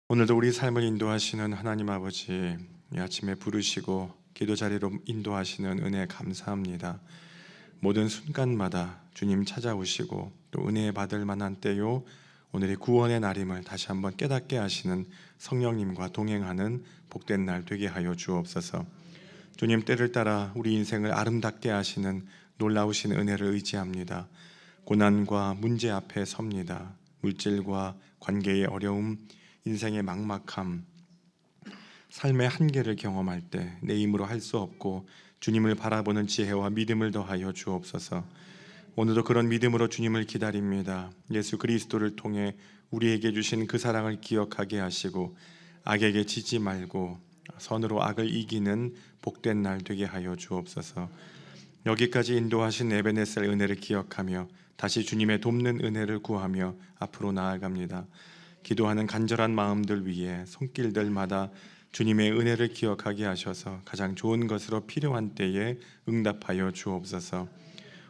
오늘도 우리 삶을 인도하시는 하나님 아버지, 이 아침에 부르시고 기도 자리로 인도하시는 은혜 감사합니다. 모든 순간마다 주님 찾아오시고 또 은혜 받을 만한 때요, 오늘이 구원의 날임을 다시 한번 깨닫게 하시는 성령님과 동행하는 복된 날 되게 하여 주옵소서. 주님 때를 따라 우리 인생을 아름답게 하시는 놀라우신 은혜를 의지합니다. 고난과 문제 앞에 섭니다. 물질과 관계의 어려움, 인생의 막막함, 삶의 한계를 경험할 때 내 힘으로 할 수 없고 주님을 바라보는 지혜와 믿음을 더하여 주옵소서. 오늘도 그런 믿음으로 주님을 기다립니다. 예수 그리스도를 통해 우리에게 주신 그 사랑을 기억하게 하시고 악에게 지지 말고 선으로 악을 이기는 복된 날 되게 하여 주옵소서. 여기까지 인도하신 에베네셀 은혜를 기억하며 다시 주님의 돕는 은혜를 구하며 앞으로 나아갑니다. 기도하는 간절한 마음들 위해 손길들마다 주님의 은혜를 기억하게 하셔서 가장 좋은 것으로 필요한 때에 응답하여 주옵소서.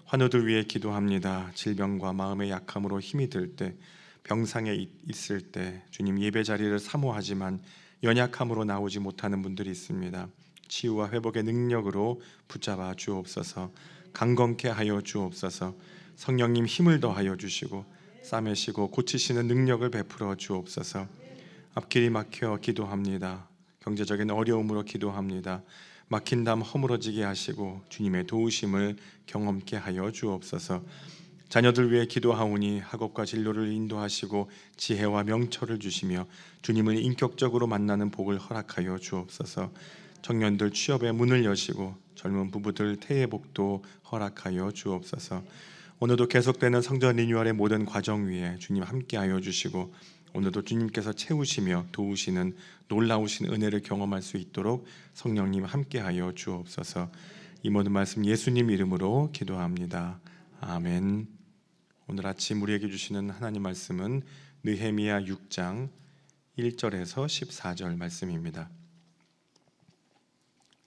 환우들 위해 기도합니다. 질병과 마음의 약함으로 힘이 들 때, 병상에 있을 때 주님 예배 자리를 사모하지만 연약함으로 나오지 못하는 분들이 있습니다. 치유와 회복의 능력으로 붙잡아 주옵소서. 강건케 하여 주옵소서. 성령님 힘을 더하여 주시고 싸매시고 고치시는 능력을 베풀어 주옵소서. 앞길이 막혀 기도합니다. 경제적인 어려움으로 기도합니다. 막힌 담 허물어지게 하시고 주님의 도우심을 경험케 하여 주옵소서. 자녀들 위해 기도하오니 학업과 진로를 인도하시고 지혜와 명철을 주시며 주님을 인격적으로 만나는 복을 허락하여 주옵소서. 청년들 취업의 문을 여시고 젊은 부부들 태의 복도 허락하여 주옵소서. 오늘도 계속되는 성전 리뉴얼의 모든 과정 위에 주님 함께하여 주시고 오늘도 주님께서 채우시며 도우시는 놀라우신 은혜를 경험할 수 있도록 성령님 함께하여 주옵소서. 이 모든 말씀 예수님 이름으로 기도합니다. 아멘. 오늘 아침 우리에게 주시는 하나님 말씀은 느헤미야 6장 1절에서 14절 말씀입니다.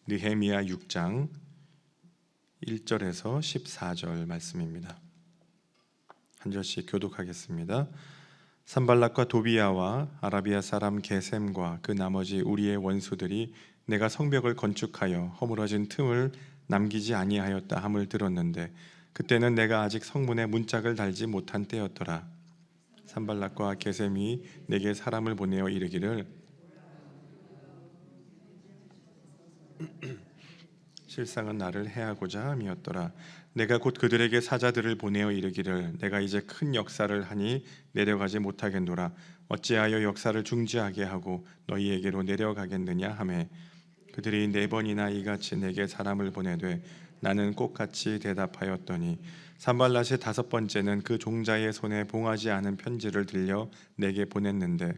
느헤미야 6장 1절에서 14절 말씀입니다. 한 절씩 교독하겠습니다. 산발락과 도비야와 아라비아 사람 게셈과 그 나머지 우리의 원수들이 내가 성벽을 건축하여 허물어진 틈을 남기지 아니하였다 함을 들었는데 그때는 내가 아직 성문에 문짝을 달지 못한 때였더라. 산발락과 게셈이 내게 사람을 보내어 이르기를 실상은 나를 해하고자 함이었더라. 내가 곧 그들에게 사자들을 보내어 이르기를 내가 이제 큰 역사를 하니 내려가지 못하겠노라. 어찌하여 역사를 중지하게 하고 너희에게로 내려가겠느냐 하매 그들이 4번이나 이같이 내게 사람을 보내되 나는 꼭같이 대답하였더니 산발랏이 5번째는 그 종자의 손에 봉하지 않은 편지를 들려 내게 보냈는데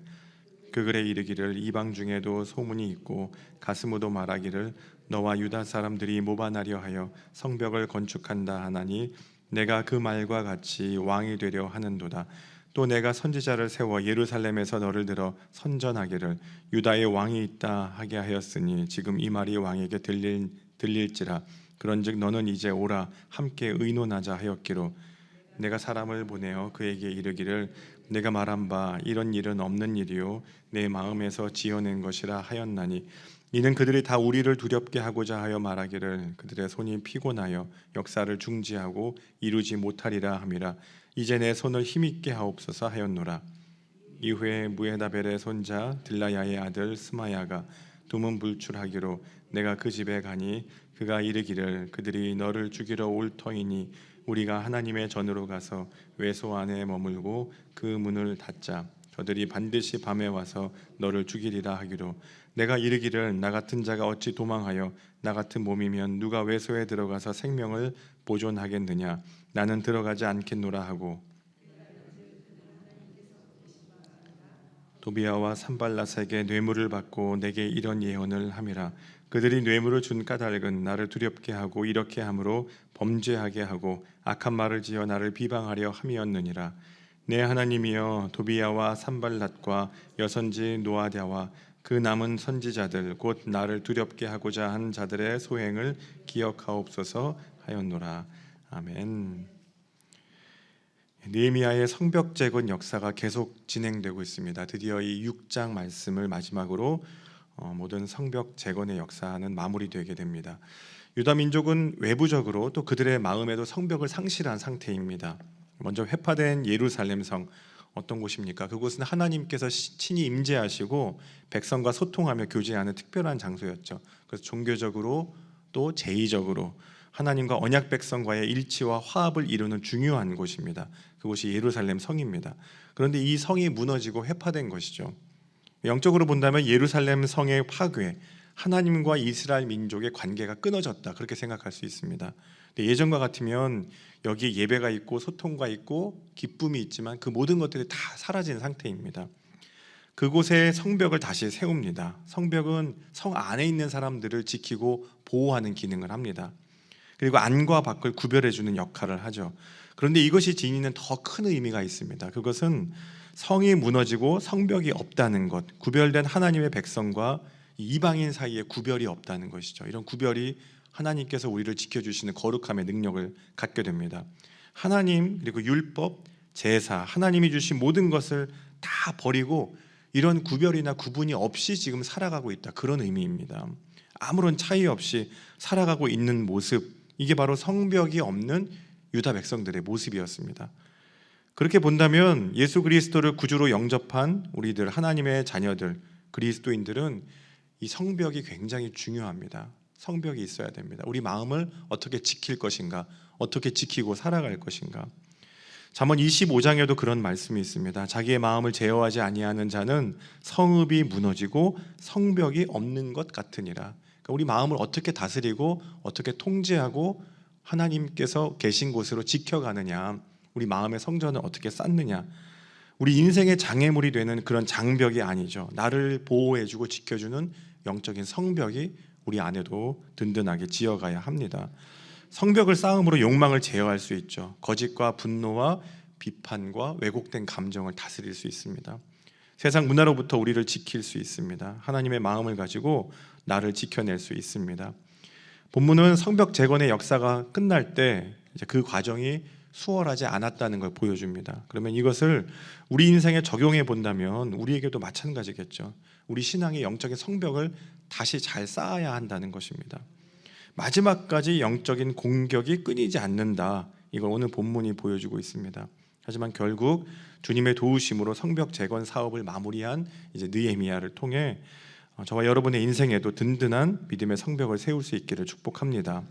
그 글에 이르기를 이방 중에도 소문이 있고 가스무도 말하기를 너와 유다 사람들이 모반하려 하여 성벽을 건축한다 하나니 내가 그 말과 같이 왕이 되려 하는도다. 또 내가 선지자를 세워 예루살렘에서 너를 들어 선전하기를 유다의 왕이 있다 하게 하였으니 지금 이 말이 왕에게 들릴지라. 그런즉 너는 이제 오라 함께 의논하자 하였기로 내가 사람을 보내어 그에게 이르기를 내가 말한 바 이런 일은 없는 일이요 내 마음에서 지어낸 것이라 하였나니 이는 그들이 다 우리를 두렵게 하고자 하여 말하기를 그들의 손이 피곤하여 역사를 중지하고 이루지 못하리라 함이라. 이제 내 손을 힘있게 하옵소서 하였노라. 이후에 무에다벨의 손자 딜라야의 아들 스마야가 두문불출하기로 내가 그 집에 가니 그가 이르기를 그들이 너를 죽이러 올 터이니 우리가 하나님의 전으로 가서 외소 안에 머물고 그 문을 닫자. 저들이 반드시 밤에 와서 너를 죽이리라 하기로 내가 이르기를 나 같은 자가 어찌 도망하여 나 같은 몸이면 누가 외소에 들어가서 생명을 보존하겠느냐. 나는 들어가지 않겠노라 하고 도비야와 산발랏에게 뇌물을 받고 내게 이런 예언을 함이라. 그들이 뇌물을 준 까닭은 나를 두렵게 하고 이렇게 함으로 범죄하게 하고 악한 말을 지어 나를 비방하려 함이었느니라. 내 하나님이여 도비야와 산발랏과 여선지 노아랴와 그 남은 선지자들 곧 나를 두렵게 하고자 한 자들의 소행을 기억하옵소서 하였노라. 아멘. 느헤미야의 성벽 재건 역사가 계속 진행되고 있습니다. 드디어 이 6장 말씀을 마지막으로 모든 성벽 재건의 역사는 마무리되게 됩니다. 유다 민족은 외부적으로 또 그들의 마음에도 성벽을 상실한 상태입니다. 먼저 회파된 예루살렘 성, 어떤 곳입니까? 그곳은 하나님께서 친히 임재하시고 백성과 소통하며 교제하는 특별한 장소였죠. 그래서 종교적으로 또 제의적으로 하나님과 언약 백성과의 일치와 화합을 이루는 중요한 곳입니다. 그곳이 예루살렘 성입니다. 그런데 이 성이 무너지고 회파된 것이죠. 영적으로 본다면 예루살렘 성의 파괴, 하나님과 이스라엘 민족의 관계가 끊어졌다, 그렇게 생각할 수 있습니다. 예전과 같으면 여기에 예배가 있고 소통가 있고 기쁨이 있지만 그 모든 것들이 다 사라진 상태입니다. 그곳에 성벽을 다시 세웁니다. 성벽은 성 안에 있는 사람들을 지키고 보호하는 기능을 합니다. 그리고 안과 밖을 구별해주는 역할을 하죠. 그런데 이것이 지니는 더 큰 의미가 있습니다. 그것은 성이 무너지고 성벽이 없다는 것, 구별된 하나님의 백성과 이방인 사이에 구별이 없다는 것이죠. 이런 구별이 하나님께서 우리를 지켜주시는 거룩함의 능력을 갖게 됩니다. 하나님, 그리고 율법, 제사, 하나님이 주신 모든 것을 다 버리고 이런 구별이나 구분이 없이 지금 살아가고 있다, 그런 의미입니다. 아무런 차이 없이 살아가고 있는 모습, 이게 바로 성벽이 없는 유다 백성들의 모습이었습니다. 그렇게 본다면 예수 그리스도를 구주로 영접한 우리들, 하나님의 자녀들, 그리스도인들은 이 성벽이 굉장히 중요합니다. 성벽이 있어야 됩니다. 우리 마음을 어떻게 지킬 것인가, 어떻게 지키고 살아갈 것인가. 잠언 25장에도 그런 말씀이 있습니다. 자기의 마음을 제어하지 아니하는 자는 성읍이 무너지고 성벽이 없는 것 같으니라. 우리 마음을 어떻게 다스리고 어떻게 통제하고 하나님께서 계신 곳으로 지켜가느냐, 우리 마음의 성전을 어떻게 쌓느냐, 우리 인생의 장애물이 되는 그런 장벽이 아니죠. 나를 보호해주고 지켜주는 영적인 성벽이 우리 안에도 든든하게 지어가야 합니다. 성벽을 쌓음으로 욕망을 제어할 수 있죠. 거짓과 분노와 비판과 왜곡된 감정을 다스릴 수 있습니다. 세상 문화로부터 우리를 지킬 수 있습니다. 하나님의 마음을 가지고 나를 지켜낼 수 있습니다. 본문은 성벽 재건의 역사가 끝날 때 이제 그 과정이 수월하지 않았다는 걸 보여줍니다. 그러면 이것을 우리 인생에 적용해 본다면 우리에게도 마찬가지겠죠. 우리 신앙의 영적인 성벽을 다시 잘 쌓아야 한다는 것입니다. 마지막까지 영적인 공격이 끊이지 않는다, 이걸 오늘 본문이 보여주고 있습니다. 하지만 결국 주님의 도우심으로 성벽 재건 사업을 마무리한 이제 느헤미야를 통해 저와 여러분의 인생에도 든든한 믿음의 성벽을 세울 수 있기를 축복합니다.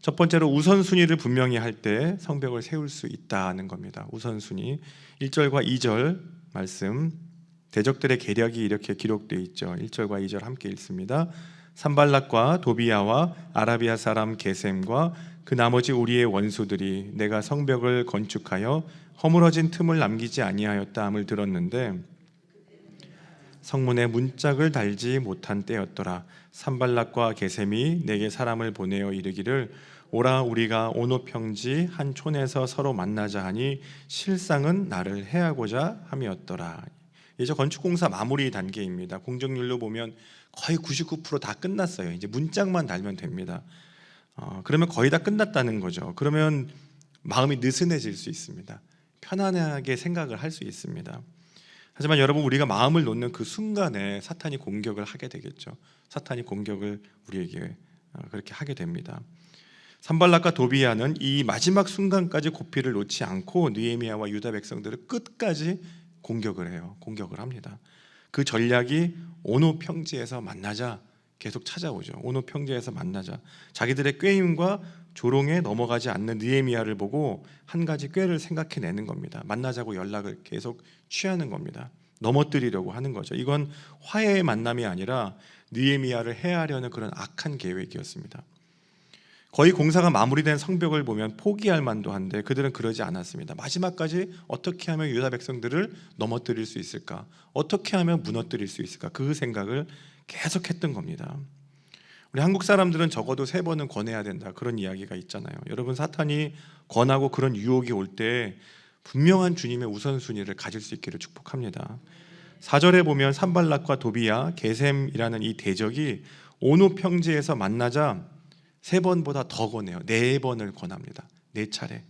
첫 번째로 우선순위를 분명히 할 때 성벽을 세울 수 있다는 겁니다. 우선순위 1절과 2절 말씀, 대적들의 계략이 이렇게 기록되어 있죠. 1절과 2절 함께 읽습니다. 산발락과 도비야와 아라비아 사람 게셈과 그 나머지 우리의 원수들이 내가 성벽을 건축하여 허물어진 틈을 남기지 아니하였다 함을 들었는데 성문에 문짝을 달지 못한 때였더라. 산발락과 게셈이 내게 사람을 보내어 이르기를 오라, 우리가 오노 평지 한 촌에서 서로 만나자 하니 실상은 나를 해하고자 함이었더라. 이제 건축공사 마무리 단계입니다. 공정률로 보면 거의 99% 다 끝났어요. 이제 문짝만 달면 됩니다. 그러면 거의 다 끝났다는 거죠. 그러면 마음이 느슨해질 수 있습니다. 편안하게 생각을 할 수 있습니다. 하지만 여러분, 우리가 마음을 놓는 그 순간에 사탄이 공격을 하게 되겠죠. 사탄이 공격을 우리에게 그렇게 하게 됩니다. 산발락과 도비야는 이 마지막 순간까지 고삐를 놓지 않고 느헤미야와 유다 백성들을 끝까지 공격을 해요. 공격을 합니다. 그 전략이 오노 평지에서 만나자, 계속 찾아오죠. 오노 평지에서 만나자. 자기들의 꾀임과 조롱에 넘어가지 않는 느헤미야를 보고 한 가지 꾀를 생각해내는 겁니다. 만나자고 연락을 계속 취하는 겁니다. 넘어뜨리려고 하는 거죠. 이건 화해의 만남이 아니라 느헤미야를 해하려는 그런 악한 계획이었습니다. 거의 공사가 마무리된 성벽을 보면 포기할 만도 한데 그들은 그러지 않았습니다. 마지막까지 어떻게 하면 유다 백성들을 넘어뜨릴 수 있을까? 어떻게 하면 무너뜨릴 수 있을까? 그 생각을 계속했던 겁니다. 우리 한국 사람들은 적어도 3번은 권해야 된다, 그런 이야기가 있잖아요. 여러분, 사탄이 권하고 그런 유혹이 올 때 분명한 주님의 우선순위를 가질 수 있기를 축복합니다. 4절에 보면 산발락과 도비야, 게셈이라는 이 대적이 오노 평지에서 만나자 3번보다 더 권해요. 4번을 권합니다. 4차례.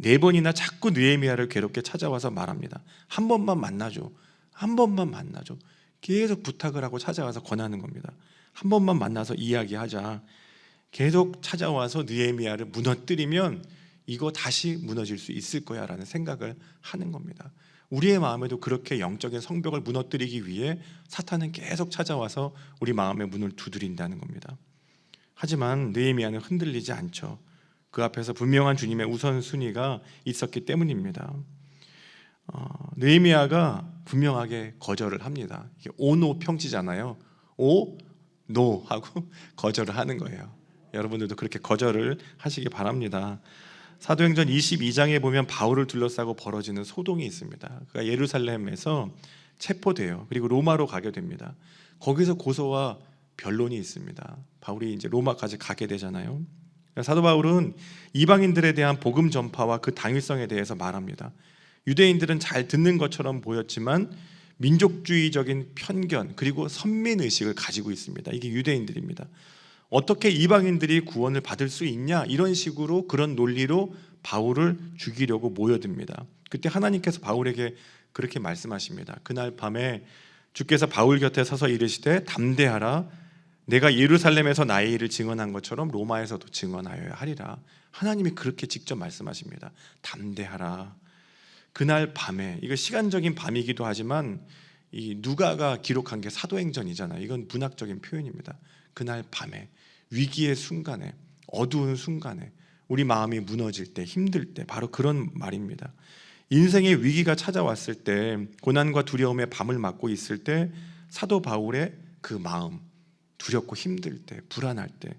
4번이나 자꾸 느헤미야를 괴롭게 찾아와서 말합니다. 한 번만 만나줘, 한 번만 만나줘. 계속 부탁을 하고 찾아와서 권하는 겁니다. 한 번만 만나서 이야기하자. 계속 찾아와서 느헤미야를 무너뜨리면 이거 다시 무너질 수 있을 거야 라는 생각을 하는 겁니다. 우리의 마음에도 그렇게 영적인 성벽을 무너뜨리기 위해 사탄은 계속 찾아와서 우리 마음의 문을 두드린다는 겁니다. 하지만 느헤미야는 흔들리지 않죠. 그 앞에서 분명한 주님의 우선순위가 있었기 때문입니다. 느헤미야가 분명하게 거절을 합니다. 이게 오노 평지잖아요. 오, 노 하고 거절을 하는 거예요. 여러분들도 그렇게 거절을 하시기 바랍니다. 사도행전 22장에 보면 바울을 둘러싸고 벌어지는 소동이 있습니다. 그가 예루살렘에서 체포돼요. 그리고 로마로 가게 됩니다. 거기서 고소와 변론이 있습니다. 바울이 이제 로마까지 가게 되잖아요. 사도 바울은 이방인들에 대한 복음 전파와 그 당위성에 대해서 말합니다. 유대인들은 잘 듣는 것처럼 보였지만 민족주의적인 편견 그리고 선민의식을 가지고 있습니다. 이게 유대인들입니다. 어떻게 이방인들이 구원을 받을 수 있냐, 이런 식으로 그런 논리로 바울을 죽이려고 모여듭니다. 그때 하나님께서 바울에게 그렇게 말씀하십니다. 그날 밤에 주께서 바울 곁에 서서 이르시되 담대하라, 내가 예루살렘에서 나의 일을 증언한 것처럼 로마에서도 증언하여야 하리라. 하나님이 그렇게 직접 말씀하십니다. 담대하라. 그날 밤에, 이거 시간적인 밤이기도 하지만 이 누가가 기록한 게 사도행전이잖아요. 이건 문학적인 표현입니다. 그날 밤에, 위기의 순간에, 어두운 순간에, 우리 마음이 무너질 때, 힘들 때, 바로 그런 말입니다. 인생의 위기가 찾아왔을 때, 고난과 두려움의 밤을 맞고 있을 때 사도 바울의 그 마음, 두렵고 힘들 때, 불안할 때,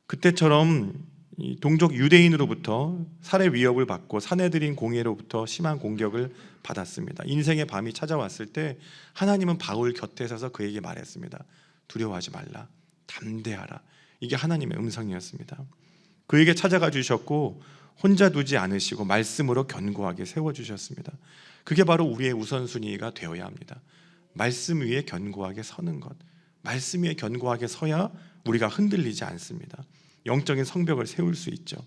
그때처럼 이 동족 유대인으로부터 살해 위협을 받고 사내들인 공예로부터 심한 공격을 받았습니다. 인생의 밤이 찾아왔을 때 하나님은 바울 곁에 서서 그에게 말했습니다. 두려워하지 말라, 담대하라. 이게 하나님의 음성이었습니다. 그에게 찾아가 주셨고 혼자 두지 않으시고 말씀으로 견고하게 세워주셨습니다. 그게 바로 우리의 우선순위가 되어야 합니다. 말씀 위에 견고하게 서는 것, 말씀 위에 견고하게 서야 우리가 흔들리지 않습니다. 영적인 성벽을 세울 수 있죠.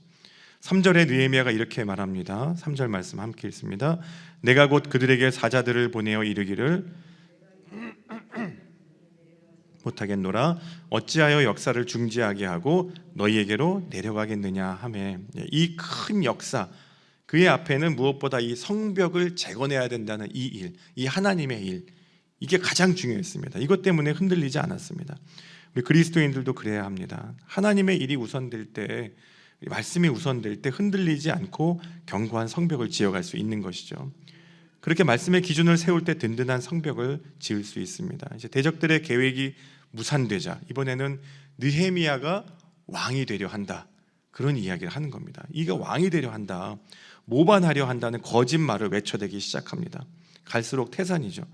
3절에 느헤미야가 이렇게 말합니다. 3절 말씀 함께 읽습니다. 내가 곧 그들에게 사자들을 보내어 이르기를 못하겠노라, 어찌하여 역사를 중지하게 하고 너희에게로 내려가겠느냐 하매, 이 큰 역사, 그의 앞에는 무엇보다 이 성벽을 재건해야 된다는 이 일, 이 하나님의 일, 이게 가장 중요했습니다. 이것 때문에 흔들리지 않았습니다. 우리 그리스도인들도 그래야 합니다. 하나님의 일이 우선될 때, 말씀이 우선될 때 흔들리지 않고 견고한 성벽을 지어갈 수 있는 것이죠. 그렇게 말씀의 기준을 세울 때 든든한 성벽을 지을 수 있습니다. 이제 대적들의 계획이 무산되자 이번에는 느헤미야가 왕이 되려 한다, 그런 이야기를 하는 겁니다. 이가 왕이 되려 한다, 모반하려 한다는 거짓말을 외쳐대기 시작합니다. 갈수록 태산이죠.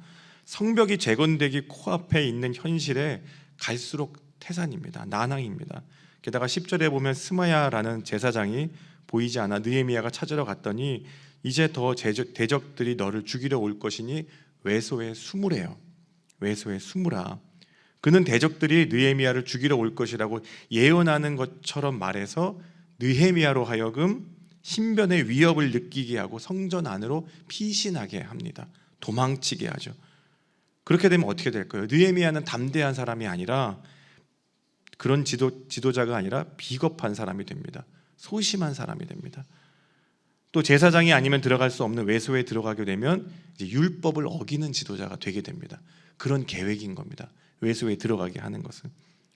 성벽이 재건되기 코앞에 있는 현실에 갈수록 태산입니다. 난항입니다. 게다가 10절에 보면 스마야라는 제사장이 보이지 않아 느헤미야가 찾으러 갔더니 이제 더 대적들이 너를 죽이려 올 것이니 외소에 숨으래요. 외소에 숨으라. 그는 대적들이 느헤미야를 죽이러 올 것이라고 예언하는 것처럼 말해서 느헤미야로 하여금 신변의 위협을 느끼게 하고 성전 안으로 피신하게 합니다. 도망치게 하죠. 그렇게 되면 어떻게 될까요? 느헤미야는 담대한 사람이 아니라, 그런 지도자가 아니라 비겁한 사람이 됩니다. 소심한 사람이 됩니다. 또 제사장이 아니면 들어갈 수 없는 외소에 들어가게 되면 이제 율법을 어기는 지도자가 되게 됩니다. 그런 계획인 겁니다. 외소에 들어가게 하는 것은.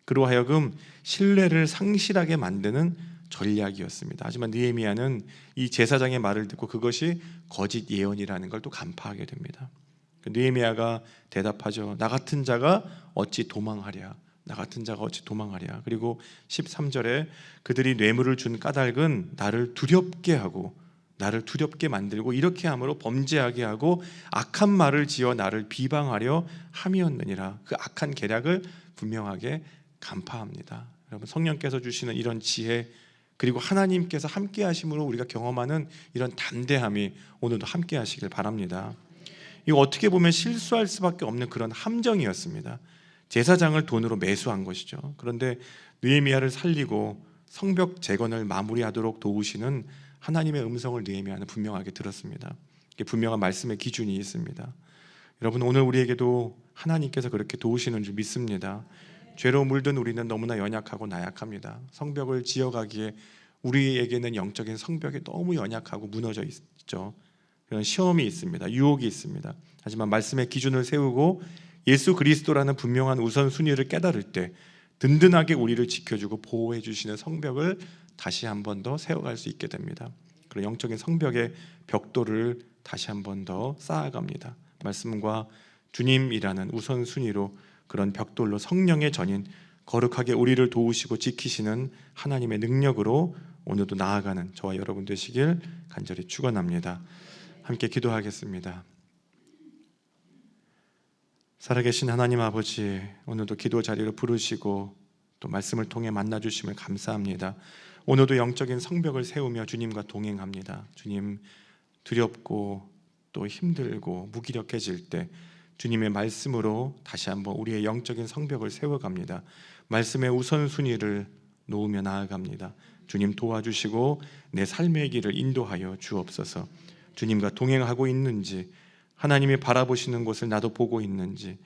그로 하여금 신뢰를 상실하게 만드는 전략이었습니다. 하지만 느헤미야는 이 제사장의 말을 듣고 그것이 거짓 예언이라는 걸 또 간파하게 됩니다. 느헤미야가 대답하죠. 나 같은 자가 어찌 도망하랴, 나 같은 자가 어찌 도망하랴. 그리고 13절에 그들이 뇌물을 준 까닭은 나를 두렵게 하고 나를 두렵게 만들고 이렇게 함으로 범죄하게 하고 악한 말을 지어 나를 비방하려 함이었느니라. 그 악한 계략을 분명하게 간파합니다. 여러분, 성령께서 주시는 이런 지혜, 그리고 하나님께서 함께 하심으로 우리가 경험하는 이런 담대함이 오늘도 함께 하시길 바랍니다. 이거 어떻게 보면 실수할 수밖에 없는 그런 함정이었습니다. 제사장을 돈으로 매수한 것이죠. 그런데 느헤미야를 살리고 성벽 재건을 마무리하도록 도우시는 하나님의 음성을 느헤미야는 분명하게 들었습니다. 이게 분명한 말씀의 기준이 있습니다. 여러분, 오늘 우리에게도 하나님께서 그렇게 도우시는 줄 믿습니다. 죄로 물든 우리는 너무나 연약하고 나약합니다. 성벽을 지어가기에 우리에게는 영적인 성벽이 너무 연약하고 무너져 있죠. 그런 시험이 있습니다. 유혹이 있습니다. 하지만 말씀의 기준을 세우고 예수 그리스도라는 분명한 우선순위를 깨달을 때 든든하게 우리를 지켜주고 보호해 주시는 성벽을 다시 한 번 더 세워갈 수 있게 됩니다. 그런 영적인 성벽의 벽돌을 다시 한 번 더 쌓아갑니다. 말씀과 주님이라는 우선순위로 그런 벽돌로 성령의 전인 거룩하게 우리를 도우시고 지키시는 하나님의 능력으로 오늘도 나아가는 저와 여러분 되시길 간절히 축원합니다. 함께 기도하겠습니다. 살아계신 하나님 아버지, 오늘도 기도 자리로 부르시고 또 말씀을 통해 만나주심을 감사합니다. 오늘도 영적인 성벽을 세우며 주님과 동행합니다. 주님, 두렵고 또 힘들고 무기력해질 때 주님의 말씀으로 다시 한번 우리의 영적인 성벽을 세워갑니다. 말씀의 우선순위를 놓으며 나아갑니다. 주님 도와주시고 내 삶의 길을 인도하여 주옵소서. 주님과 동행하고 있는지, 하나님이 바라보시는 곳을 나도 보고 있는지,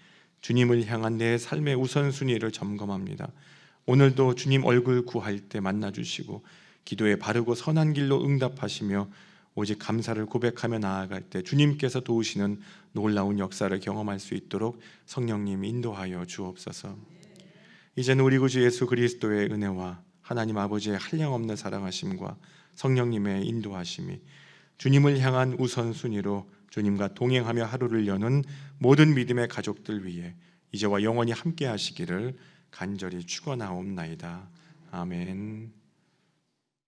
주님을 향한 내 삶의 우선순위를 점검합니다. 오늘도 주님 얼굴 구할 때 만나주시고 기도에 바르고 선한 길로 응답하시며 오직 감사를 고백하며 나아갈 때 주님께서 도우시는 놀라운 역사를 경험할 수 있도록 성령님 인도하여 주옵소서. 이제는 우리 구주 예수 그리스도의 은혜와 하나님 아버지의 한량없는 사랑하심과 성령님의 인도하심이 주님을 향한 우선순위로 주님과 동행하며 하루를 여는 모든 믿음의 가족들 위해 이제와 영원히 함께 하시기를 간절히 축원하옵나이다. 아멘.